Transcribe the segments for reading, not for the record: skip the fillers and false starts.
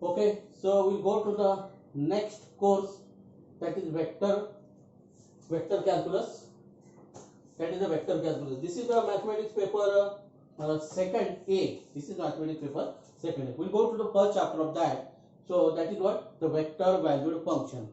Okay, so we'll go to the next course, that is vector calculus. That is the vector calculus. This is the mathematics paper second A. This is mathematics paper second A. We'll go to the first chapter of that. So that is what? The vector valued function.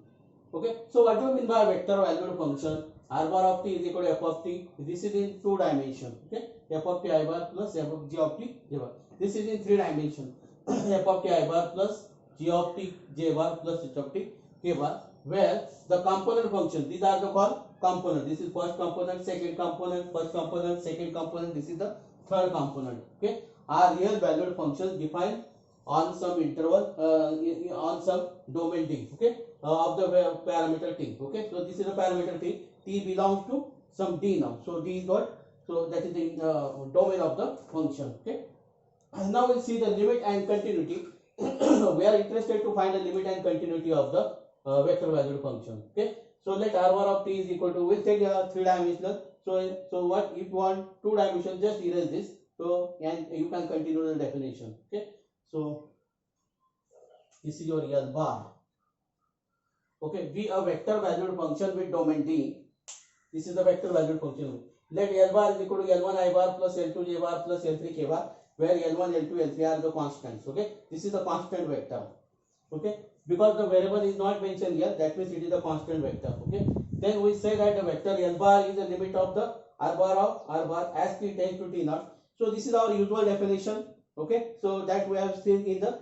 Okay, so what do you mean by vector valued function? R bar of t is equal to f of t. This is in two dimension. Okay, f of t I bar plus f of g of t j bar. This is in three dimension. F of t I bar plus g of t j bar plus h of t k bar, where the component function, these are the called component. This is first component, second component, first component, second component. This is the third component. Okay, are real valued functions defined on some interval on some domain D. Okay, of the parameter t. Okay, so this is a parameter t. T belongs to some d now. So d is what? So that is the domain of the function. Okay, and now we'll see the limit and continuity. We are interested to find the limit and continuity of the vector valued function. Okay, so let r bar of t is equal to, we'll take three dimensional. So what if you want two dimensional, just erase this. So and you can continue the definition. Okay, so this is your L bar. Okay, be a vector valued function with domain D. This is the vector valued function. Let L bar is equal to L1 I bar plus L2 J bar plus L3 K bar, where L1, L2, L3 are the constants. Okay, this is the constant vector. Okay, because the variable is not mentioned here, that means it is a constant vector. Okay, then we say that the vector L bar is the limit of the R bar as t tends to t naught. So this is our usual definition. Okay, so that we have seen in the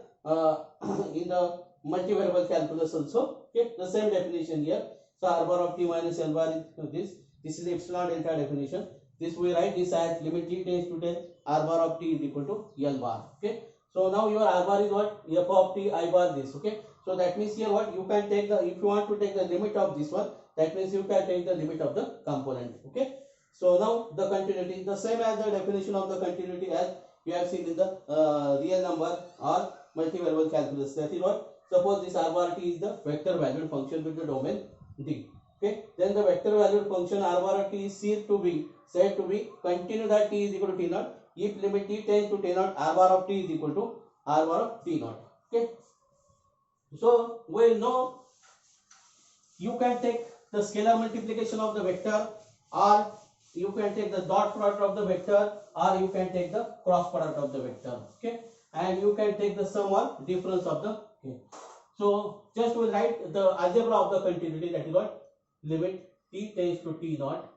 in the multivariable calculus also. Okay, the same definition here. So R bar of t minus L bar is this. This is the epsilon delta definition. This we write this as limit t tends to 10, R bar of t is equal to L bar. Okay, so now your R bar is what? F of t I bar this. Okay, so that means here what? You can take the, if you want to take the limit of this one, that means you can take the limit of the component. Okay, so now the continuity is the same as the definition of the continuity as you have seen in the real number or multivariable calculus. That is what? Suppose this R bar t is the vector valued function with the domain D. Okay, then the vector valued function R bar t is said to be continue that t is equal to t naught if limit t tends to t naught, R bar of t is equal to R bar of t naught. Okay, so we know you can take the scalar multiplication of the vector, or you can take the dot product of the vector, or you can take the cross product of the vector. Okay, and you can take the sum or difference of the. Okay, so just we write the algebra of the continuity, that is what? Limit t tends to t naught.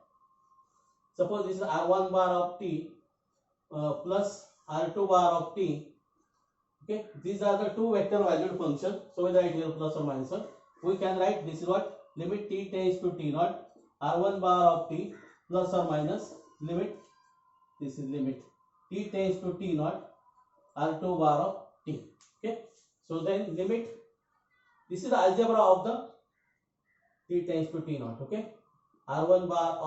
Suppose this is R1 bar of t plus R2 bar of t. Okay, these are the two vector valued functions. So we write here plus or minus 1. We can write this is what? Limit t tends to t naught, R1 bar of t plus or minus limit, this is limit t tends to t naught, R2 bar of t. Okay, so then limit, this is the algebra of the t tends to t naught. Okay, R1 bar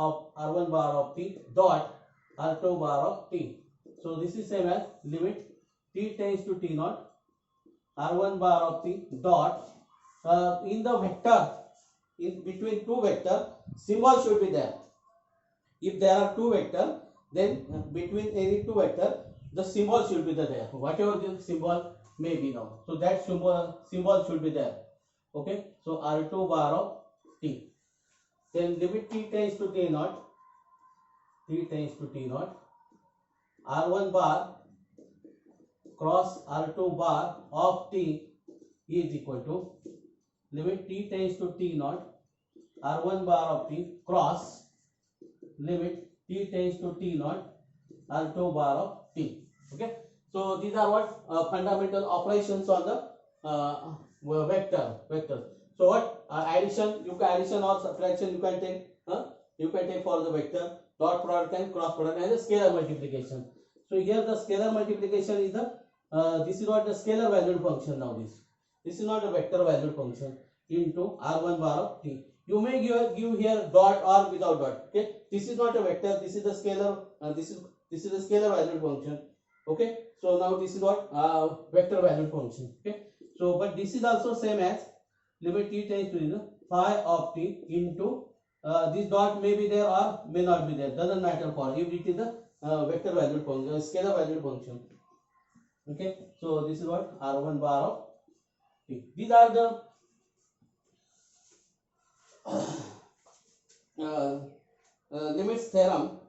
of t dot R2 bar of t. So this is same as limit t tends to t naught, R1 bar of t dot in the vector, in between two vector, symbol should be there. If there are two vector, then between any two vector, the symbol should be there. Whatever the symbol may be now, so that symbol should be there. Okay, so R2 bar of t. Then limit t tends to t naught, R1 bar cross R2 bar of t is equal to limit t tends to t naught, R1 bar of t cross limit t tends to t naught, R2 bar of t. Okay, so these are what fundamental operations on the vector. So what addition, you can addition or subtraction you can take for the vector, dot product and cross product, and the scalar multiplication. So here the scalar multiplication is the this is what the scalar valued function. Now this is not a vector valued function into R1 bar of t. You may give here dot or without dot. Okay, this is not a vector, this is the scalar, this is the scalar valued function. Okay, so now this is what vector valued function. Okay, so but this is also same as limit t tends to phi of t into this dot may be there or may not be there, doesn't matter for if it is a vector valued function, scalar valued function. Okay, so this is what R1 bar of t. These are the limits theorem.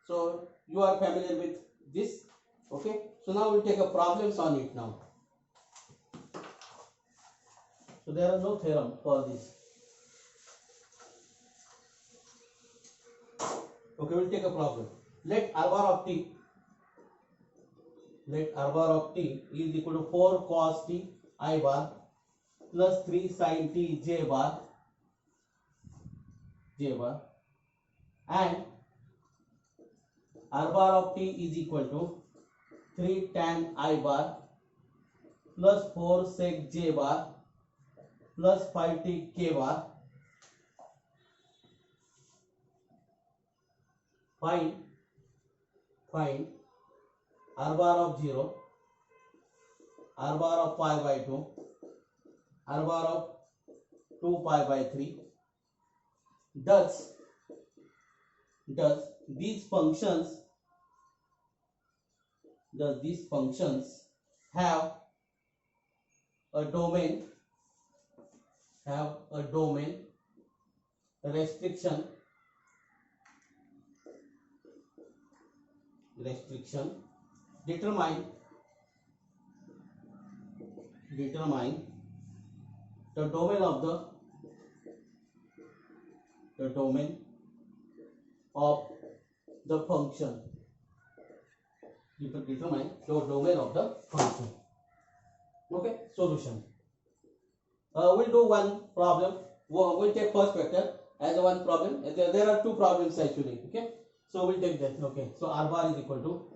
So you are familiar with this. Okay. So now we'll take a problems on it now. So there are no theorem for this. Okay, we'll take a problem. Let r bar of t is equal to 4 cos t I bar plus 3 sin t j bar and r bar of t is equal to 3 tan I bar plus 4 sec j bar plus 5t k bar. Find r bar of 0, r bar of pi by 2, r bar of 2 pi by 3. Does these functions have a domain restriction determine the domain of the function. Determine the domain of the function. Okay, solution. We'll do one problem. We'll take first vector as one problem. There are two problems actually. Okay, so we'll take that. Okay, so r bar is equal to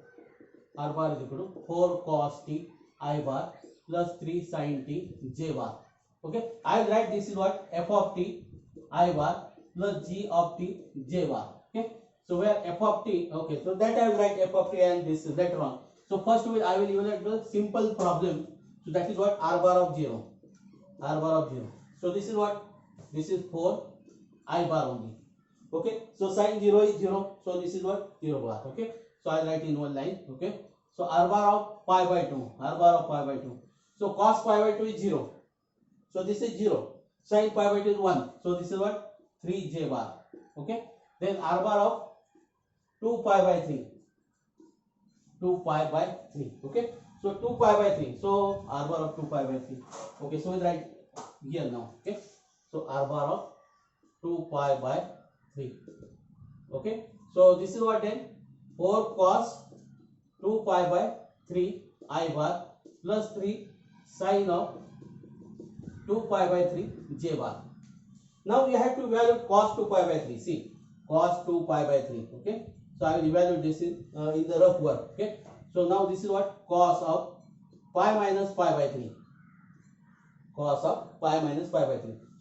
4 cos t I bar plus 3 sin t j bar. Okay, I will write this is what f of t I bar plus g of t j bar. Okay, so where f of t, okay, so that I will write f of t and this later on. So first I will evaluate the simple problem. So that is what r bar of 0. So this is what, this is 4 I bar only. Okay, so sin 0 is 0, so this is what 0 bar. Okay, so I write in one line. Okay, so r bar of pi by 2, so cos pi by 2 is 0, so this is 0. Sin pi by 2 is 1, so this is what 3 j bar. Okay, then r bar of 2 pi by 3, okay, so 2 pi by 3, so r bar of 2 pi by 3. Okay, so we write here now. Okay, so r bar of 2 pi by 3. Okay, so this is what then 4 cos 2 pi by 3 I bar plus 3 sin of 2 pi by 3 j bar. Now we have to evaluate cos 2 pi by 3. See, cos 2 pi by 3. Okay, so I will evaluate this in the rough work. Okay, so now this is what cos of pi minus pi by 3.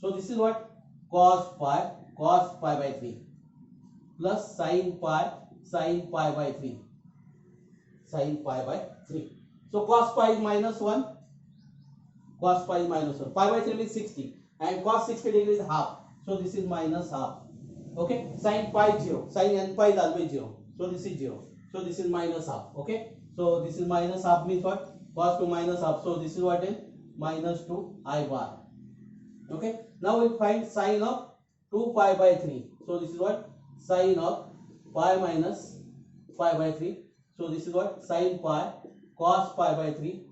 So this is what cos pi by 3 plus sin pi by 3. So cos pi is minus 1. Pi by 3 is 60 and cos 60 degree is half. So this is minus half. Okay, sin pi 0. Sin n pi is always 0. So this is 0. So this is minus half. Okay, so this is minus half means what? Cos 2 minus half. So this is what then? Minus 2 I bar. Okay, now we find sin of 2 pi by 3. So this is what? Sin of pi minus pi by 3. So this is what? Sin pi cos pi by 3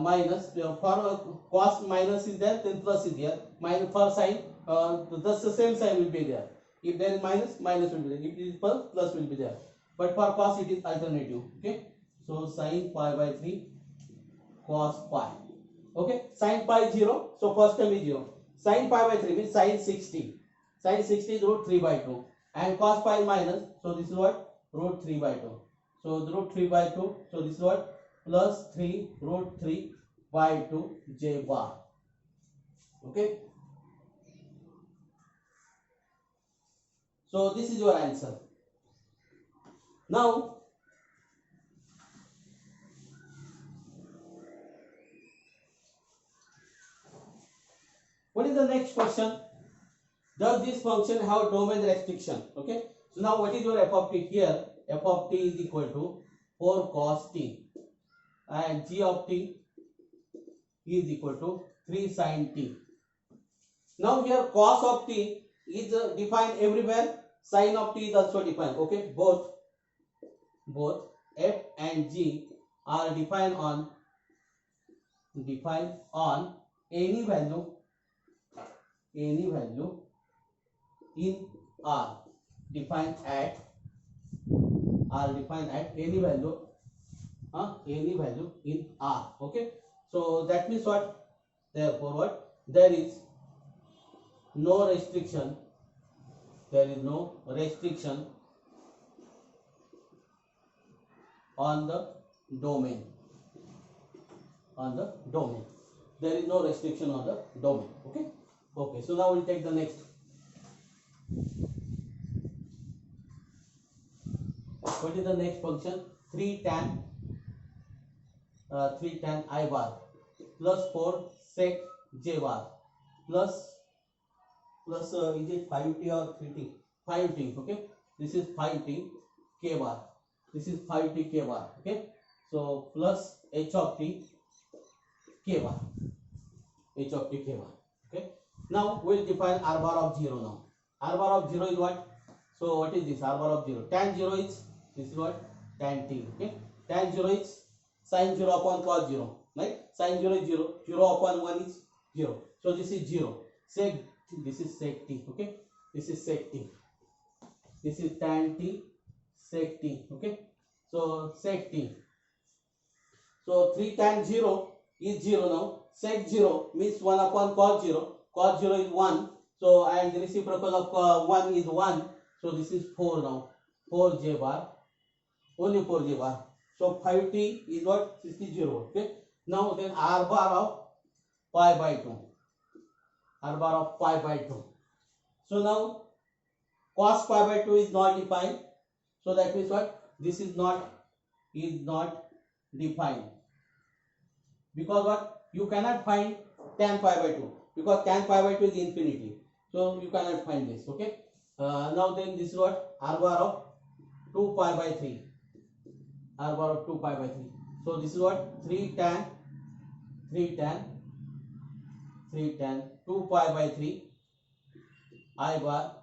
minus for cos minus is there, then plus is there. Minus for sin, thus the same sign will be there. If there is minus, minus will be there. If it is plus, plus will be there. But for cos it is alternative. Okay, so sin pi by 3 cos pi. Okay, sin pi 0. So first term is 0. Sin pi by 3 means sin 60. Sin 60 is root 3 by 2. And cos pi minus. So this is what? Root 3 by 2. So the root 3 by 2. So this is what? Plus 3 root 3 by 2 j bar. Okay. So this is your answer. Now what is the next question? Does this function have domain restriction? Okay. So now what is your f of t here? F of t is equal to 4 cos t and g of t is equal to 3 sine t. Now here cos of t is defined everywhere, sine of t is also defined. Okay, both f and g are defined on any value in R, defined at any value in R. Okay, so that means what? Therefore what? There is no restriction on the domain. There is no restriction on the domain. Okay, so now we'll take the next. What is the next function? 3 tan I bar plus 4 sec j bar plus is it 5t or 3t? 5t. Okay, this is 5t k bar. This is 5t k bar. Okay, so plus h of t k bar. Okay, now we'll define r bar of 0 now. R bar of 0 is what? So what is this? R bar of 0. Tan 0 is, this is what? Tan t. Okay, tan 0 is sin 0 upon cos 0. Right? Sin 0 is 0. 0 upon 1 is 0. So this is 0. Sec, this is sec t. Okay, this is sec t. This is tan t sec t. Okay, so sec t. So 3 tan 0 is 0 now. Sec 0 means 1 upon cos 0. Cos 0 is 1. So and the reciprocal of 1 is 1. So this is 4 now. 4 j bar. Only 4 j bar. So 5t is what? 0. Okay. Now then r bar of pi by 2. R bar of pi by 2. So now cos pi by 2 is not defined. So that means what? This is not defined. Because what? You cannot find tan pi by 2. Because tan pi by 2 is infinity. So you cannot find this. Okay. Now then this is what? R bar of 2 pi by 3. R bar of 2 pi by 3. So this is what? 3 tan 2 pi by 3 I bar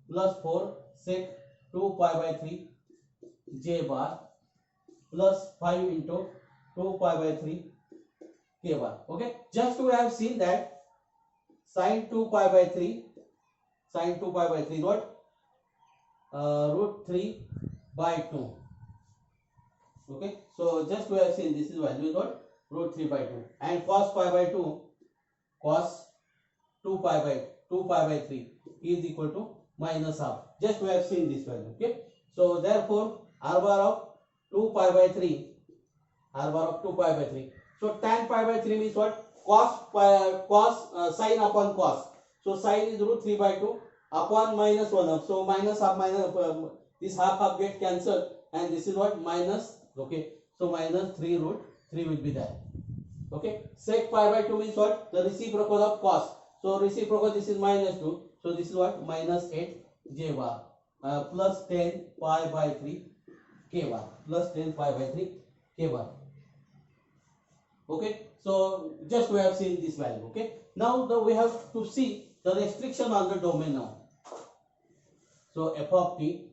plus 4 sec 2 pi by 3 j bar plus 5 into 2 pi by 3 k bar. Okay, just we have seen that sin 2 pi by 3 is what? Root 3 by 2. Okay, so just we have seen this is value is what? Root 3 by 2. And cos pi by 2, cos 2 pi by 3 is equal to minus half. Just we have seen this value. Okay, so therefore r bar of 2 pi by 3, so tan pi by 3 means what? Sin upon cos. So sin is root 3 by 2 upon minus 1 half. So minus half, this half get cancelled, and this is what? Minus. Okay, so minus 3 root 3 will be there. Okay, sec pi by 2 means what? The reciprocal of cos. So reciprocal, this is minus 2. So this is what? Minus 8 j bar plus 10 pi by 3 k bar plus 10 pi by 3 k bar. Okay, so just we have seen this value. Okay, now we have to see the restriction on the domain now. So f of t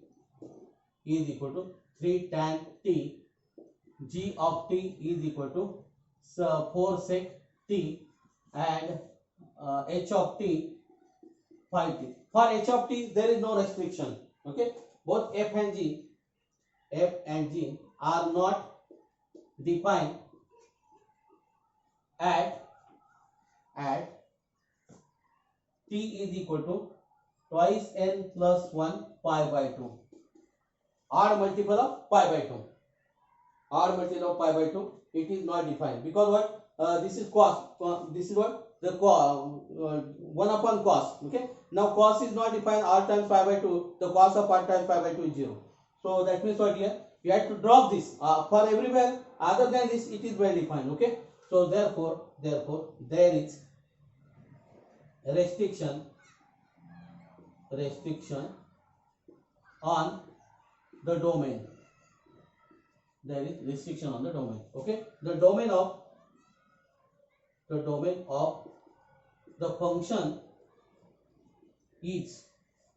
is equal to 3 tan t, g of t is equal to 4 sec t, and h of t 5t. For h of t there is no restriction. Okay, both f and g are not defined at t is equal to twice n plus 1 pi by 2, or multiple of pi by 2. It is not defined because what? This is cos. This is what? The 1 upon cos. Okay, now cos is not defined. R times pi by 2, the cos of r times pi by 2 is 0. So that means what? Here you have to drop this. For everywhere other than this it is well defined. Okay, so therefore there is restriction on the domain. There is restriction on the domain. Okay, the domain of the function is,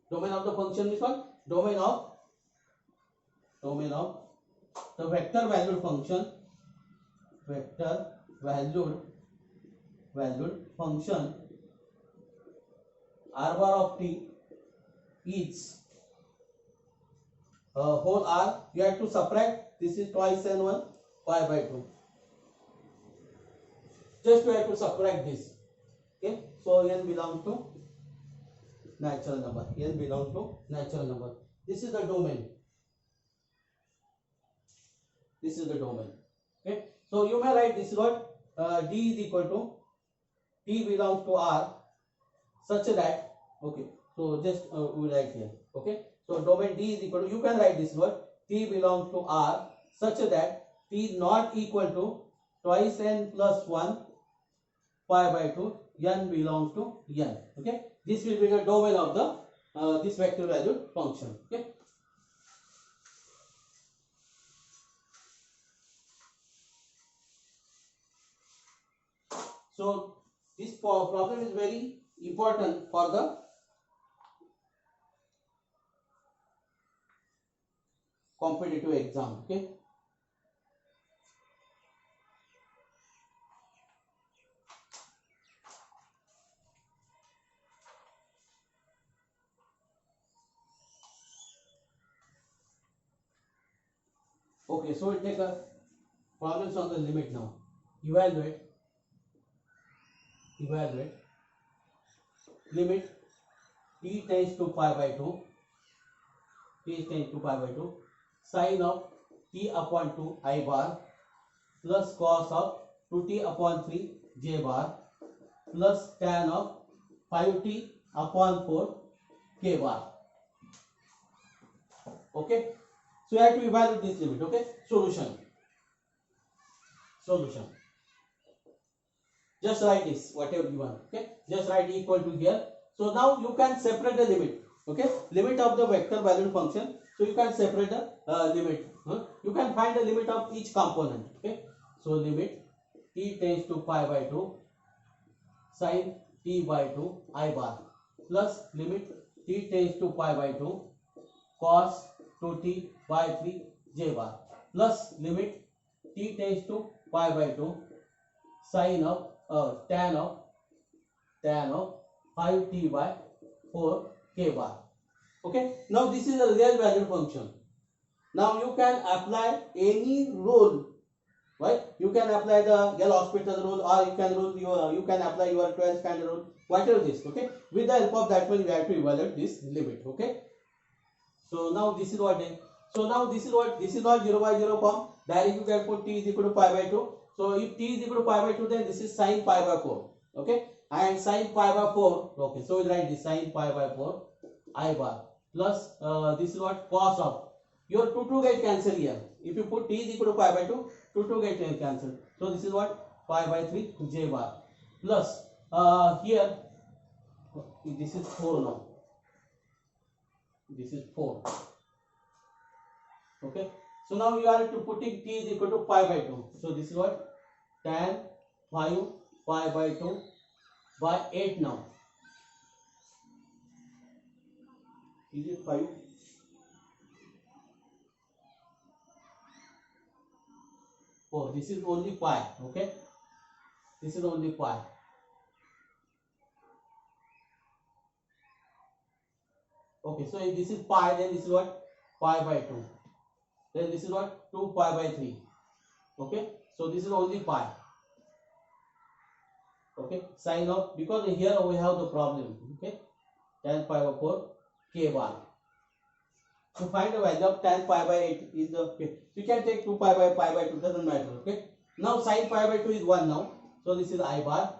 domain of the function is what? Domain of the vector valued function, vector valued function r bar of t is whole r. You have to subtract, this is twice and 1 pi by 2. Just you have to subtract this. Okay, so n belongs to natural number. N belongs to natural number. This is the domain. This is the domain. Okay, so you may write this is what d is equal to t belongs to r such that, okay, so just we write here. Okay, so domain d is equal to, you can write this word t belongs to r such that t is not equal to twice n plus 1 pi by 2, n belongs to n. Okay, this will be the domain of the this vector valued function. Okay, so this problem is very important for the competitive exam. Okay, okay, so we'll take a problems on the limit now. Evaluate limit t tends to pi by 2, t tends to pi by 2, sine of t upon 2 I bar plus cos of 2t upon 3 j bar plus tan of 5t upon 4 k bar. Okay, so you have to evaluate this limit. Okay, solution. Just write this, whatever you want. Okay, just write equal to here. So now you can separate the limit. Okay, limit of the vector valued function. So you can separate the limit. You can find the limit of each component. Okay, so limit t tends to pi by 2 sin t by 2 I bar plus limit t tends to pi by 2 cos 2t by 3 j bar plus limit t tends to pi by 2 sin of tan of 5t by 4 k bar. Okay, now this is a real valued function. Now you can apply any rule, right? You can apply the L'Hospital rule, or you can apply your 12th standard rule, whatever this. Okay, with the help of that one, you have to evaluate this limit. Okay, so now this is what this is not 0 by 0 form. Directly you can put t is equal to pi by 2. So if t is equal to pi by 2, then this is sin pi by 4. Okay, and sin pi by 4. Okay, so we write this sin pi by 4 I bar plus this is what cos of, your 2 get cancel here. If you put t is equal to pi by 2, 2 get cancel. So this is what pi by 3 j bar plus here this is 4 now. This is 4. Okay, so now you are to putting t is equal to pi by 2. So this is what tan 5 pi by 2 by 8 now. Is it 5? Oh, this is only pi. Okay, this is only pi. Okay, so if this is pi, then this is what pi by 2. Then this is what 2 pi by 3. Okay, so this is only pi. Okay, sine of, because here we have the problem. Okay, tan pi by 4 k bar. To find the value of tan pi by 8 is the, okay, you can take 2 pi by 2, doesn't matter. Okay, now sin pi by 2 is 1 now. So this is I bar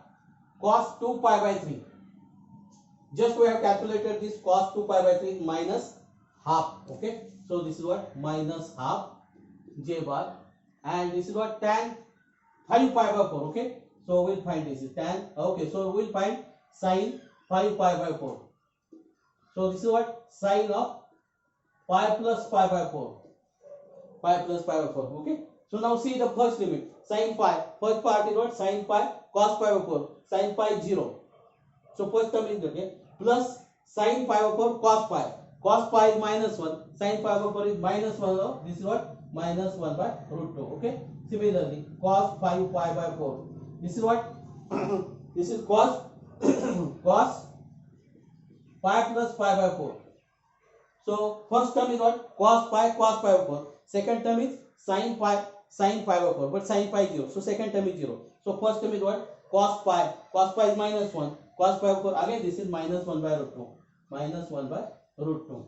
cos 2 pi by 3. Just we have calculated this cos 2 pi by 3 minus half. Okay, so this is what minus half j bar, and this is what tan 5 pi by 4. Okay, so we'll find this is tan. Okay, so we'll find sin 5 pi by 4. So this is what sin of pi plus pi by 4. Pi plus pi by 4. Okay, so now see the first limit sin pi. First part is what sin pi cos pi by 4. Sin pi 0. So first term is okay, plus sin pi over 4 cos pi. Cos pi is minus 1, sin pi over 4 is minus 1. So this is what? Minus 1 by root 2. Okay. Similarly, cos 5 pi by 4. This is what? This is cos cos pi plus pi by 4. So first term is what? Cos pi by 4. Second term is sin pi by 4. But sin pi is 0. So second term is 0. So first term is what? Cos pi. Cos pi is minus 1. Cos pi by 4. Again this is minus 1 by root 2. Minus 1 by root 2.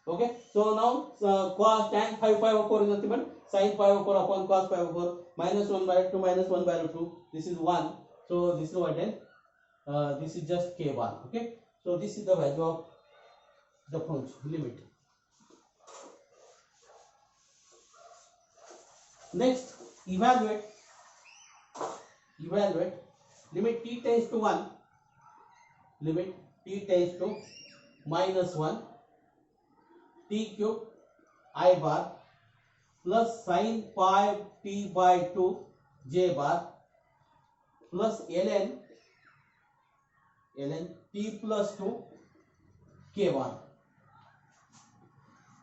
Okay. So now cos tan 5 pi by 4 is nothing but sin pi by 4 upon cos pi by 4. Minus 1 by root 2 minus 1 by root 2. This is 1. So this is what then? This is just k bar. Okay. So this is the value of the function limit. Next, evaluate limit t tends to 1, limit t tends to minus 1, t cube I bar plus sin pi t by 2 j bar plus ln t plus 2 k bar.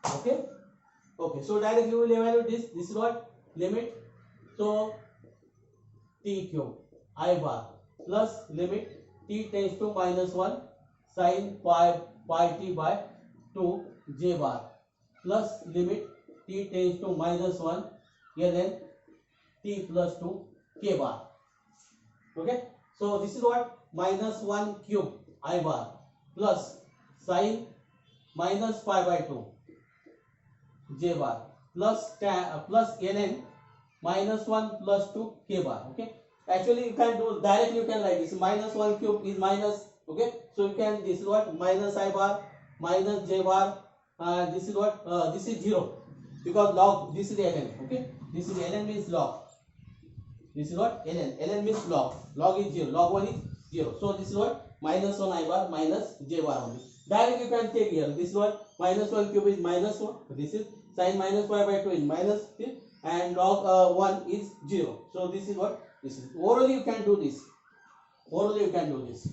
Okay. So directly we will evaluate this. This is what? Limit. So t cube I bar plus limit t tends to minus 1 sin pi t by 2 j bar plus limit t tends to minus 1 ln t plus 2 k bar. Okay. So this is what? Minus 1 cube I bar plus sin minus pi by 2 j bar plus ln minus 1 plus 2 k bar. Okay. Actually you can do directly, you can write this minus 1 cube is minus. Okay. So you can, this is what? Minus I bar minus j bar, this is what? This is 0 because log, this is ln. Okay. This is ln means log. This is what? ln means log. Log is 0, log 1 is 0. So this is what? Minus 1 I bar minus j bar only. Directly you can take here. This is what? Minus 1 cube is minus 1. This is sin minus pi by 2 is minus 3 and log 1 is 0. So this is what? This is. Orally you can do this. Orally you can do this.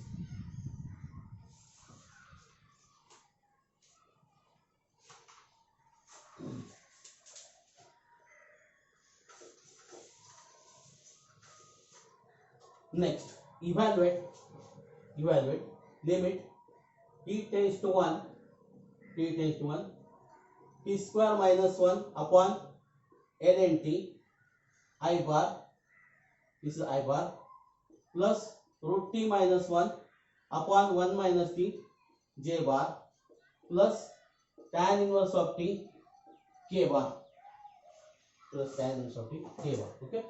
Next, evaluate limit t tends to 1 t square minus 1 upon ln t I bar, this is I bar plus root t minus 1 upon 1 minus t j bar plus tan inverse of t k bar plus tan inverse of t k bar. Okay.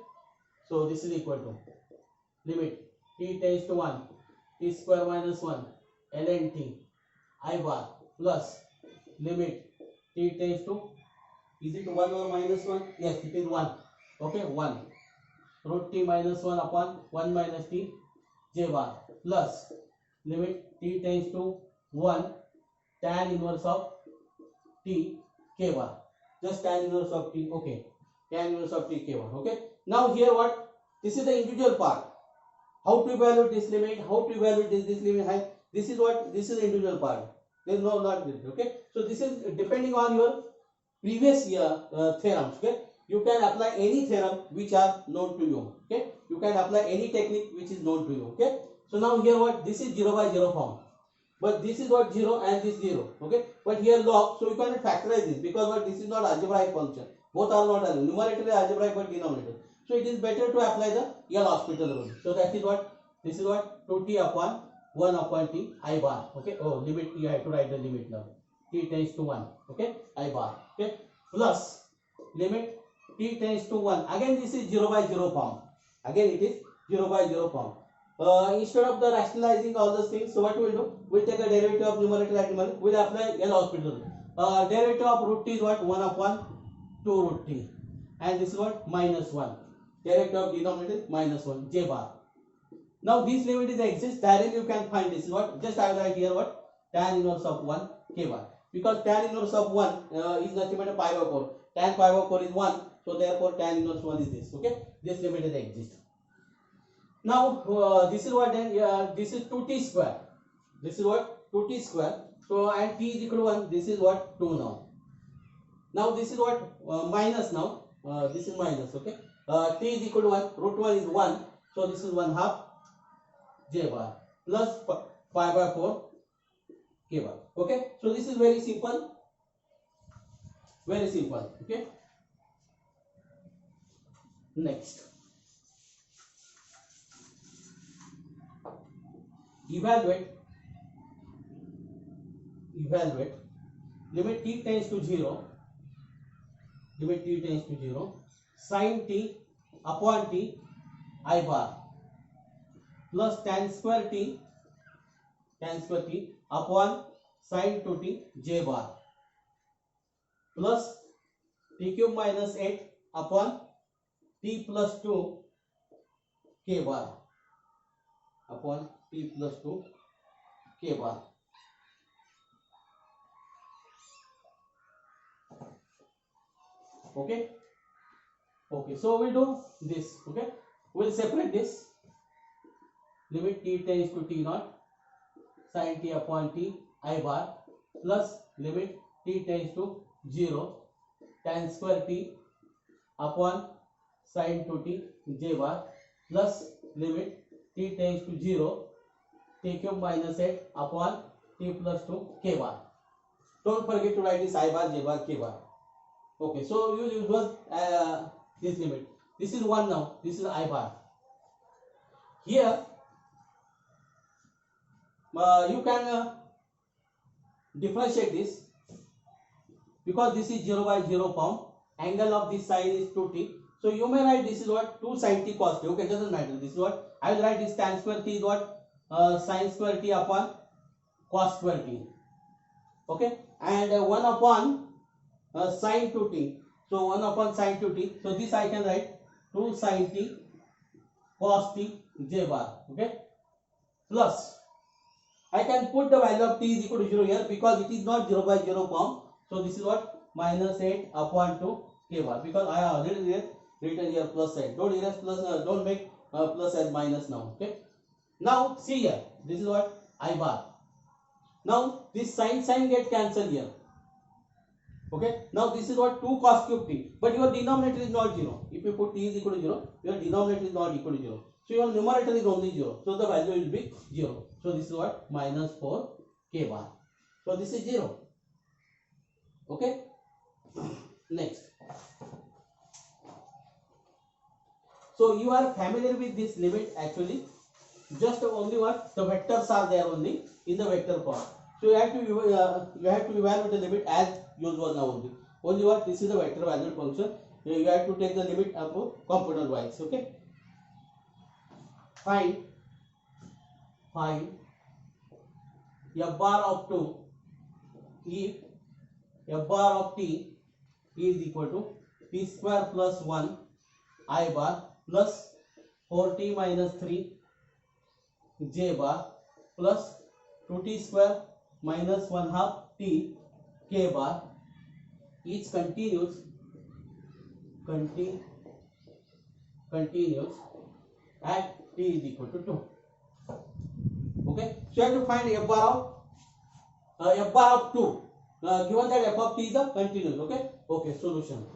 So this is equal to limit t tends to 1 t square minus 1 ln t I bar plus limit t tends to, is it 1 or minus 1? Yes, it is 1. Okay, 1 root t minus 1 upon 1 minus t j bar plus limit t tends to 1 tan inverse of t k bar, just tan inverse of t. Okay, tan inverse of t k bar. Okay. Now here what? This is the individual part. How to evaluate this limit? How to evaluate this limit height? This is what? This is the individual part. There is no not this. Okay. So this is depending on your previous year theorems. Okay. You can apply any theorem which are known to you. Okay. You can apply any technique which is known to you. Okay. So now here what? This is 0 by 0 form. But this is what? 0 and this 0. Okay. But here log. So you cannot factorize this because what? This is not algebraic function. Both are not numerator algebraic but denominator. So it is better to apply the L'Hospital rule. So that is what? This is what? 2t upon 1 upon t I bar. Okay. Oh, limit, you have to write the limit now. T tends to 1. Okay. I bar. Okay. Plus limit t tends to 1. Again this is 0 by 0 form. Again it is 0 by 0 form. Instead of the rationalizing all those things, so what we will do? We will take a derivative of numerator and numerator. We will apply L'Hospital rule. Derivative of root t is what? 1 upon 2 root t. And this is what? Minus 1. Derivative of denominator is minus 1 j bar. Now this limit is exists. Directly you can find this is what? Just I will write here what? Tan inverse of 1 k bar. Because tan inverse of 1 is nothing but a pi by 4. Tan pi by 4 is 1. So therefore tan inverse 1 is this. Okay. This limit is exists. Now this is what then? This is 2t square. This is what 2t square. So and t is equal to 1. This is what 2 now. Now this is what minus now. This is minus. Okay. T is equal to 1. Root 1 is 1. So this is 1 half j bar plus pi by 4 k bar. Okay. So this is very simple. Very simple. Okay. Next. Evaluate limit t tends to 0, sin t upon t I bar plus tan square t upon sin 2t j bar plus t cube minus 8 upon t plus 2 k bar upon t plus 2 k bar. Okay. So we'll do this. Okay. We'll separate this. Limit t tends to t naught sin t upon t I bar plus limit t tends to 0 tan square t upon sin 2t j bar plus limit t tends to 0 t cube minus 8 upon t plus 2 k bar. Don't forget to write this I bar, j bar, k bar. Okay, so you use this limit. This is 1 now. This is I bar. Here you can differentiate this because this is 0 by 0 form. Angle of this side is 2t. So you may write this is what 2 sin t cos t. Okay, doesn't matter. This is what I will write this tan square t is what sin square t upon cos square t. Okay, and 1 upon sin 2t. So 1 upon sin 2t. So this I can write 2 sin t cos t j bar. Okay, plus I can put the value of t is equal to 0 here because it is not 0 by 0 form. So this is what minus 8 upon 2 k bar because I have already written here plus sign. Don't erase plus. Don't make plus as minus now. Okay. Now see here. This is what I bar. Now this sin get cancelled here. Okay. Now this is what 2 cos cube t. But your denominator is not 0. If you put t is equal to 0, your denominator is not equal to 0. So your numerator is only 0. So the value will be 0. So this is what minus 4 k bar. So this is 0. Okay. Next. So you are familiar with this limit actually. Just only what the vectors are there only in the vector form. So you have to evaluate the limit as usual now only. Only what this is the vector valued function. You have to take the limit up component wise. Okay. Find f bar of 2 if f bar of t is equal to t square plus 1 I bar plus 4t minus 3 j bar plus 2t square minus 1 half t k bar each continues at t is equal to 2. Okay, so you have to find f bar of 2 given that f of t is a continuous. Okay, solution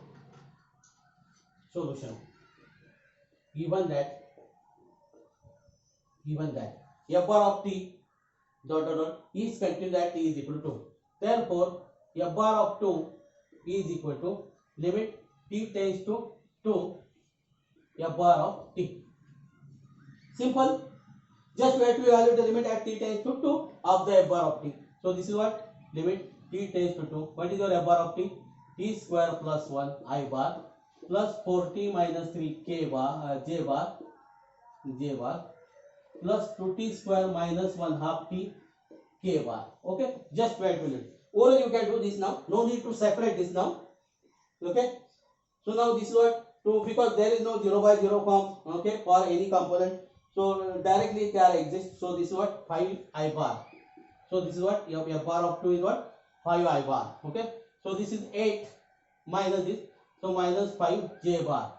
given that f bar of t dot is continuous at t is equal to 2. Therefore f bar of 2 is equal to limit t tends to 2 f bar of t. Simple. Just we have to evaluate the limit at t tends to 2 of the f bar of t. So this is what limit t tends to 2. What is your f bar of t? T square plus 1 I bar plus 4t minus 3 k bar j bar plus 2t square minus 1 half t k bar. Okay, just wait a minute. Or you can do this now. No need to separate this now. Okay. So now this is what 2 because there is no 0 by 0 form. Okay, for any component. So directly it can exist. So this is what 5 I bar. So this is what your bar of 2 is what 5 I bar. Okay. So this is 8 minus this. So minus 5 j bar.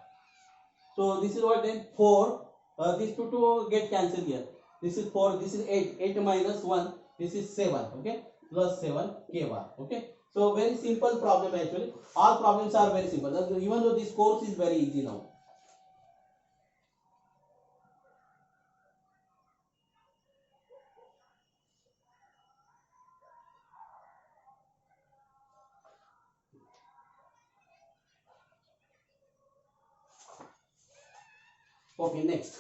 So this is what then 4. These two get cancelled here. This is 4. This is 8. 8 minus 1. This is 7. Okay, plus 7 k bar. Okay, so very simple problem actually. All problems are very simple. Even though this course is very easy now. Okay, next.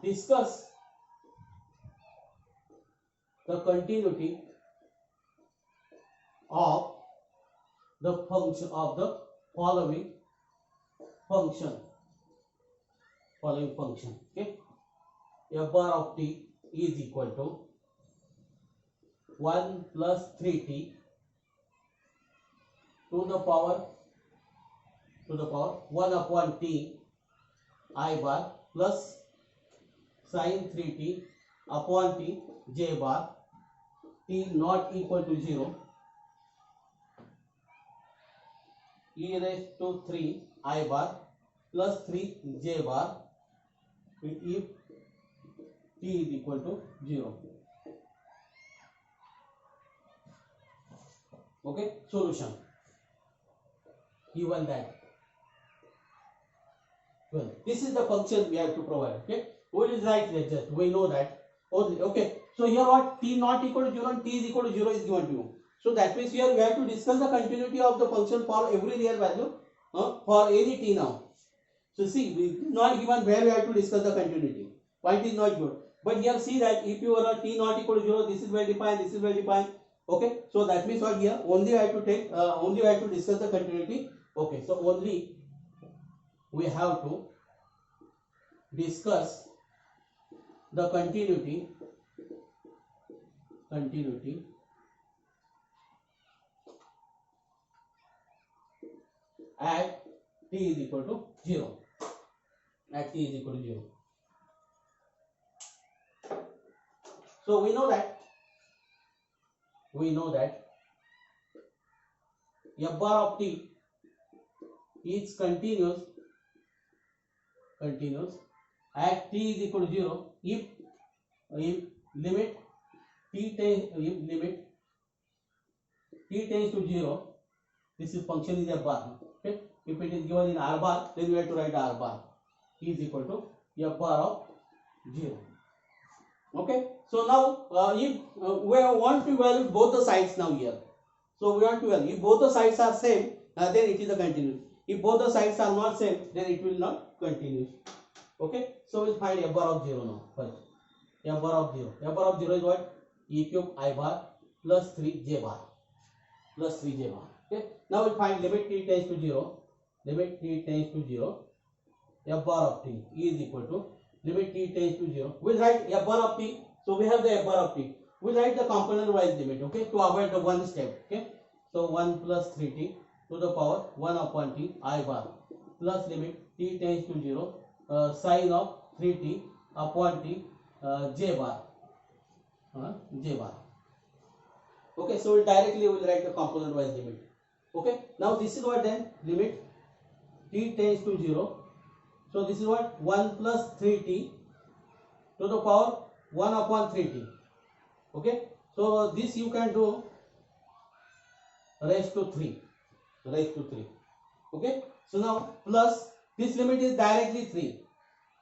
Discuss the continuity of the function of the following function. Okay, f bar of t is equal to 1 plus 3t to the power 1 upon t I bar plus sin 3t upon t j bar, t not equal to 0, e raised to 3 I bar plus 3 j bar if t is equal to 0. Okay, solution given that. Well, this is the function we have to provide. Okay, we will write like that. We know that only. Okay, so here what, t not equal to 0 and t is equal to 0 is given to you. So that means here we have to discuss the continuity of the function for every real value for any t now. So see, we not given where we have to discuss the continuity. Point is not good. But here see that if you are t not equal to 0, this is well defined, this is well defined. Okay, so that means what, here only I have to take, only I have to discuss the continuity. Okay, so only we have to discuss the continuity at t is equal to 0. At t is equal to 0. So we know that f bar of t is continuous at t is equal to 0 if limit t tends to 0. This is function is f bar. Okay, if it is given in r bar, then we have to write r bar is equal to f bar of 0. Okay, so now if we want to evaluate both the sides now here. So we want to evaluate if both the sides are same, then it is a continuous. If both the sides are not same, then it will not continue. Okay, so we'll find f bar of 0 now. First, f bar of 0. F bar of 0 is what? E cube I bar plus 3 j bar. Okay, now we'll find limit t tends to 0. F bar of t is equal to limit t tends to 0. We'll write f bar of t. So we have the f bar of t. We'll write the component wise limit. Okay, to avoid the one step. Okay, so 1 plus 3t to the power 1 upon t I bar plus limit t tends to 0 sin of 3t upon t j bar. Okay, so we'll directly write the component wise limit. Okay, now this is what, then limit t tends to 0. So this is what, 1 plus 3t to the power 1 upon 3t. Okay, so this you can do raised to 3. Okay, so now plus this limit is directly 3.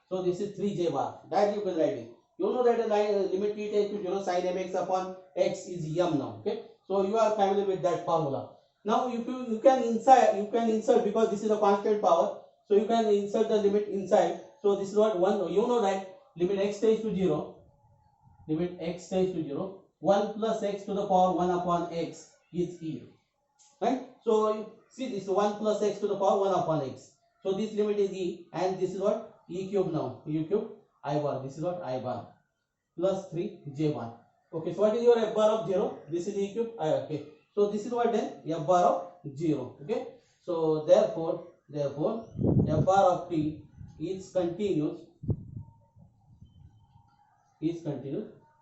So this is 3 j bar. Directly you can write it. You know that the limit t tends to 0 sin mx upon x is m now. Okay, so you are familiar with that formula. Now if you can insert because this is a constant power. So you can insert the limit inside. So this is what 1. You know that limit x tends to 0. 1 plus x to the power 1 upon x is e. Right? So see this 1 plus x to the power 1 upon x. So this limit is e, and this is what, e cube now. E cube I bar. This is what, I bar plus 3 j bar. Okay, so what is your f bar of 0? This is e cube. Okay, so this is what, then f bar of 0. Okay, so therefore f bar of t is continuous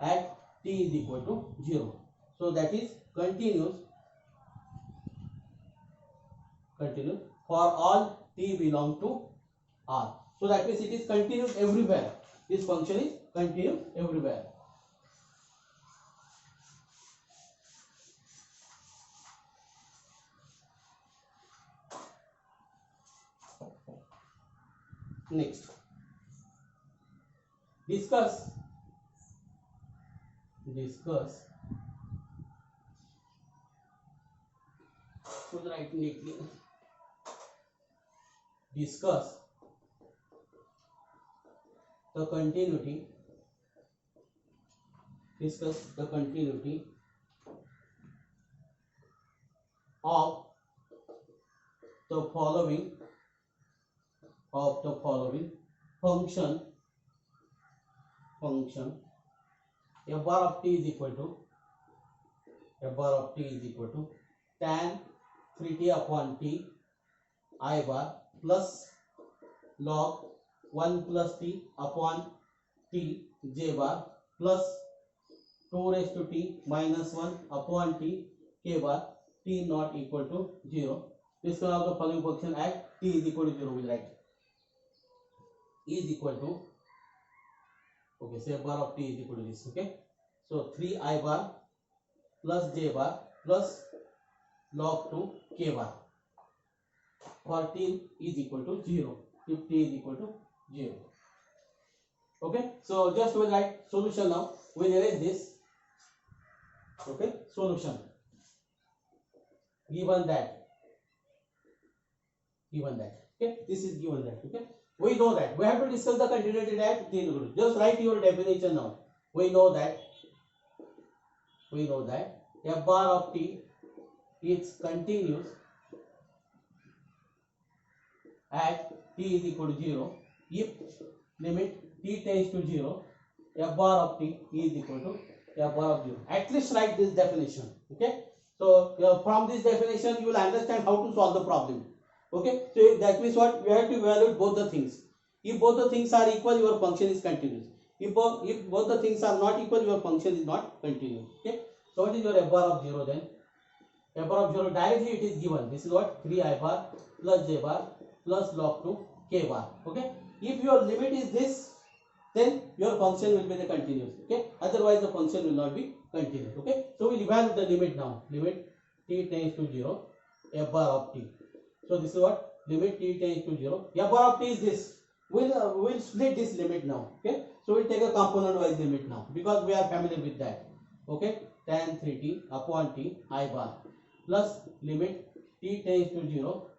at t is equal to 0. So that is continuous for all t belong to R. So that means it is continuous everywhere. This function is continuous everywhere. Next, discuss should write neatly. Discuss the continuity. Discuss the continuity of the following function f bar of t is equal to tan 3t upon t I bar plus log 1 plus t upon t j bar plus 2 raised to t minus 1 upon t k bar t not equal to 0. This one of the following function at t is equal to 0 will write is equal to, okay, say bar of t is equal to this. Okay, so 3 I bar plus j bar plus log 2 k bar for t is equal to 0 if t is equal to 0. Okay, so just we write solution now. We erase this. Okay, solution given that okay, this is given that. Okay, we know that we have to discuss the continuity that t is equal to. Just write your definition now. We know that f bar of t is continuous at t is equal to 0 if limit t tends to 0 f bar of t is equal to f bar of 0. At least write this definition. Okay, so from this definition you will understand how to solve the problem. Okay, so that means what, you have to evaluate both the things. If both the things are equal, your function is continuous. If both the things are not equal, your function is not continuous. Okay, so what is your f bar of 0 then? F bar of 0 directly it is given. This is what, 3I bar plus j bar plus log 2 k bar. Okay, if your limit is this, then your function will be the continuous. Okay, otherwise the function will not be continuous. Okay, so we evaluate the limit now. Limit t tends to 0 f bar of t. So this is what, limit t tends to 0 f bar of t is this. We'll split this limit now. Okay, so we'll take a component wise limit now because we are familiar with that. Okay, tan 3t upon t I bar plus limit t tends to 0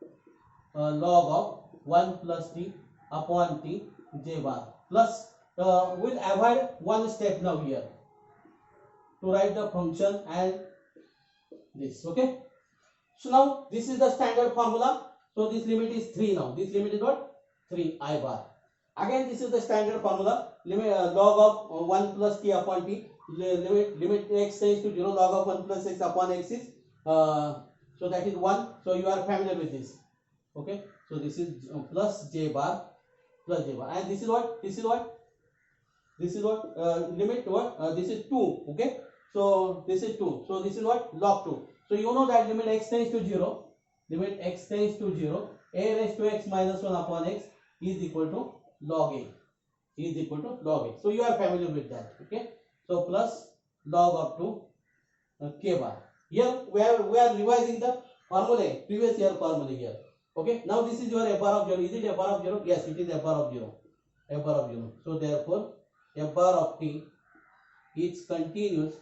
log of 1 plus t upon t j bar plus we'll avoid one step now here to write the function and this. Okay, so now this is the standard formula. So this limit is 3 now. This limit is what, 3I bar. Again this is the standard formula. Limit log of 1 plus t upon t. Limit x tends to 0 log of 1 plus x upon x is so that is 1. So you are familiar with this. Okay, so this is plus j bar and this is what limit what, this is 2. Okay, so this is 2, so this is what, log 2. So you know that limit x tends to 0 a raised to x minus 1 upon x is equal to log a So you are familiar with that. Okay, so plus log of 2 k bar. Here we are revising the formula, previous year formula here. Okay, now this is your f bar of 0. Is it f bar of 0? Yes, it is f bar of 0. So therefore f bar of t is continuous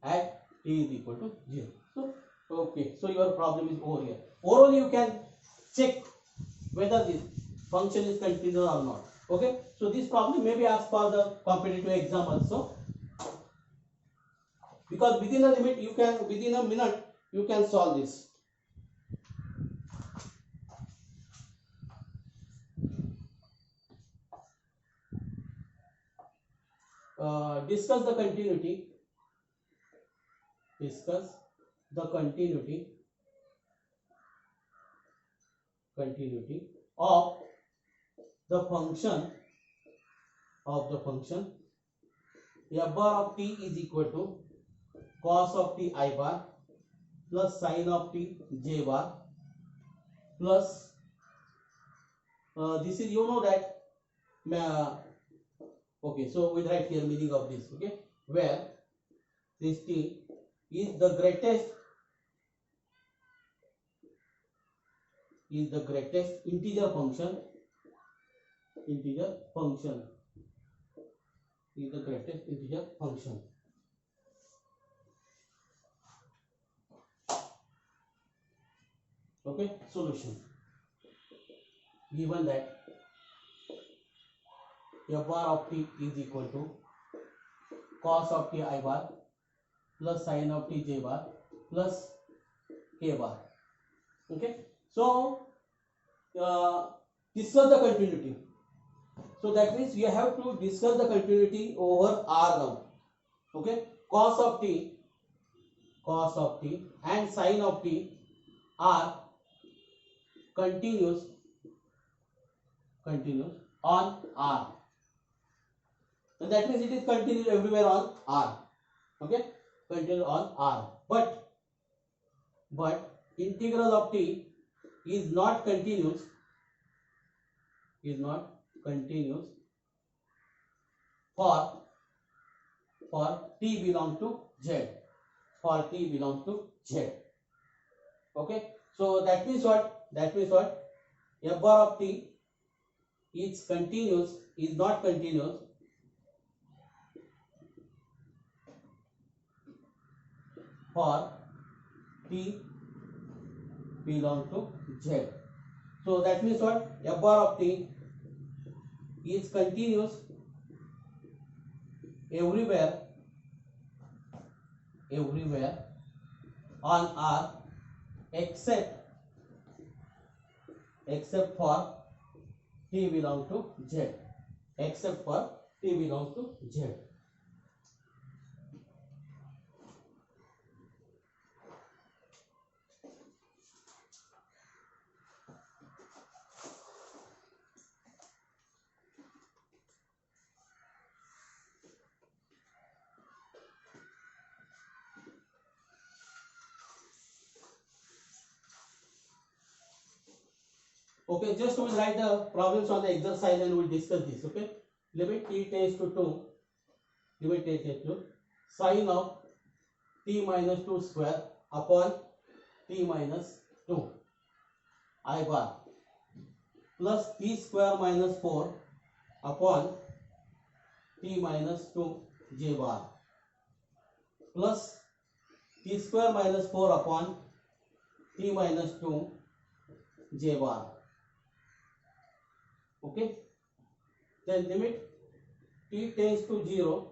at t is equal to 0. So okay, so your problem is over here. Orally you can check whether this function is continuous or not. Okay, so this problem may be asked for the competitive exam also, because within a limit you can, within a minute you can solve this. Discuss the continuity of the function f bar of t is equal to cos of t I bar plus sin of t j bar plus this is, you know that, okay, so we write here meaning of this, okay, where this t is the greatest integer function is the greatest integer function. Okay, solution. Given that f bar of t is equal to cos of t I bar plus sin of t j bar plus k bar. Okay, so discuss the continuity. So that means we have to discuss the continuity over R now. Okay, cos of t and sin of t are continuous on R. And that means it is continuous everywhere on R. Okay, continuous on R. But integral of t is not continuous. For t belong to z. Okay, so that means what? F bar of t is not continuous for t belong to z. So that means what? F bar of t is continuous everywhere on R except for t belong to z. Okay, just we will write the problems on the exercise and we will discuss this. Okay, limit t tends to 2, sin of t minus 2 square upon t minus 2 I bar plus t square minus 4 upon t minus 2 j bar plus t square minus 4 upon t minus 2 j bar. Okay, then limit t tends to 0,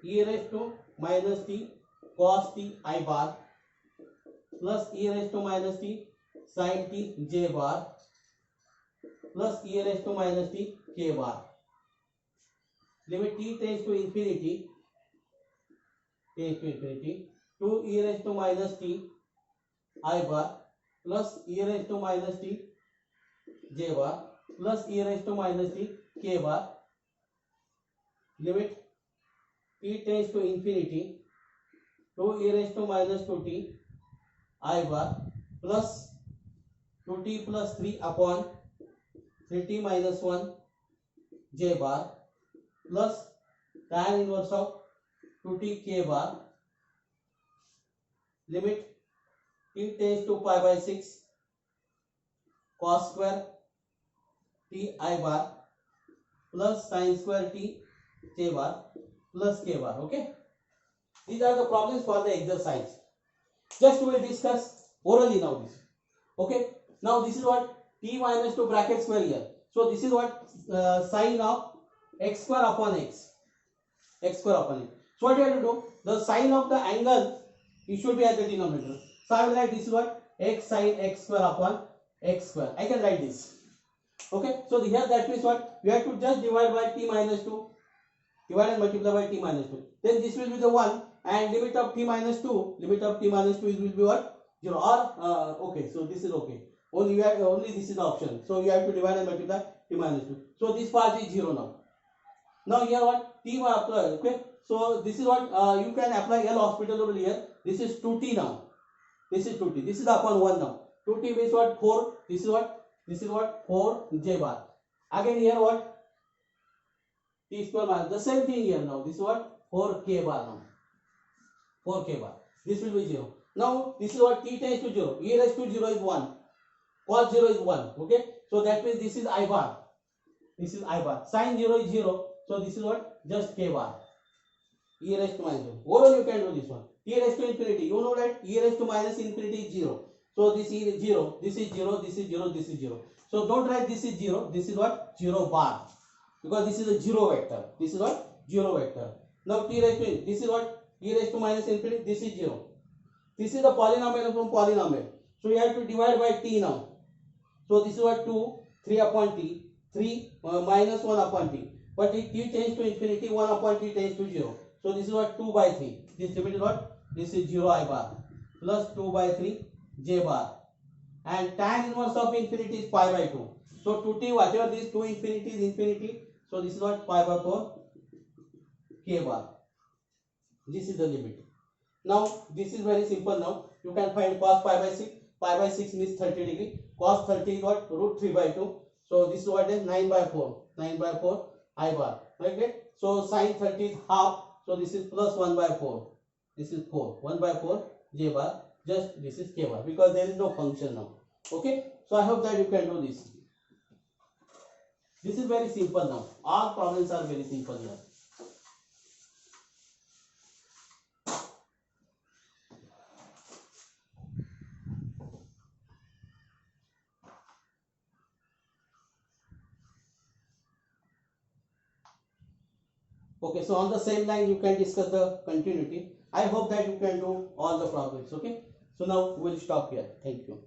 e raised to minus t cos t I bar plus e raised to minus t sin t j bar plus e raised to minus t k bar. Limit t tends to infinity, 2 e raised to minus t I bar plus e raised to minus t j bar plus e raised to minus t k bar. Limit t tends to infinity, 2 e raised to minus 2t I bar plus 2t plus 3 upon 3t minus 1 j bar plus tan inverse of 2t k bar. Limit t tends to pi by 6 cos square t I bar plus sin square t j bar plus k bar. Okay, these are the problems for the exercise. Just we will discuss orally now this. Okay, now this is what t minus 2 bracket square here. So this is what sin of x square upon x. So what you have to do? The sign of the angle it should be at the denominator. So I will write this is what x sin x square upon x square. I can write this. Okay, so here that means what? We have to just divide by t minus 2. Divide and multiply by t minus 2. Then this will be the 1 and limit of t minus 2 will be what? 0 or okay, so this is okay. Only this is the option. So you have to divide and multiply t minus 2. So this part is 0 now. Now here what? T will apply. Okay, so this is what you can apply L hospital over here. This is 2t now. This is 2t. This is upon 1 now. 2t means what? 4. This is what? This is what 4j bar. Again here what? T square minus the same thing here now. This is what? 4k bar now. 4k bar. This will be 0. Now this is what t tends to 0. E raised to 0 is 1. Cos 0 is 1. Okay. So that means this is I bar. This is I bar. Sin 0 is 0. So this is what? Just k bar. E raised to minus 0. Overall you can do this one. T raised to infinity. You know that e raised to minus infinity is 0. So this is 0. This is 0. This is 0. This is 0. So don't write this is 0. This is what? 0 bar. Because this is a 0 vector. This is what? 0 vector. Now t raised to, this is what? E raised to minus infinity. This is 0. This is the polynomial from polynomial. So you have to divide by t now. So this is what? 2, 3 upon t. 3 minus 1 upon t. But if t tends to infinity, 1 upon t tends to 0. So this is what? 2 by 3. This limit is what? This is 0 I bar. Plus 2 by 3 j bar. And tan inverse of infinity is pi by 2. So 2t, whatever this 2 infinity is infinity. So this is what? Pi by 4 k bar. This is the limit. Now this is very simple now. You can find cos pi by 6. Pi by 6 means 30 degree. Cos 30 is what? Root 3 by 2. So this is what is 9 by 4. 9 by 4 I bar. Okay. So sin 30 is half. So this is plus 1 by 4. This is 4. 1 by 4 j bar. Just this is k bar. Because there is no function now. Okay. So I hope that you can do this. This is very simple now. All problems are very simple here. Okay, so on the same line you can discuss the continuity. I hope that you can do all the problems. Okay, so now we will stop here. Thank you.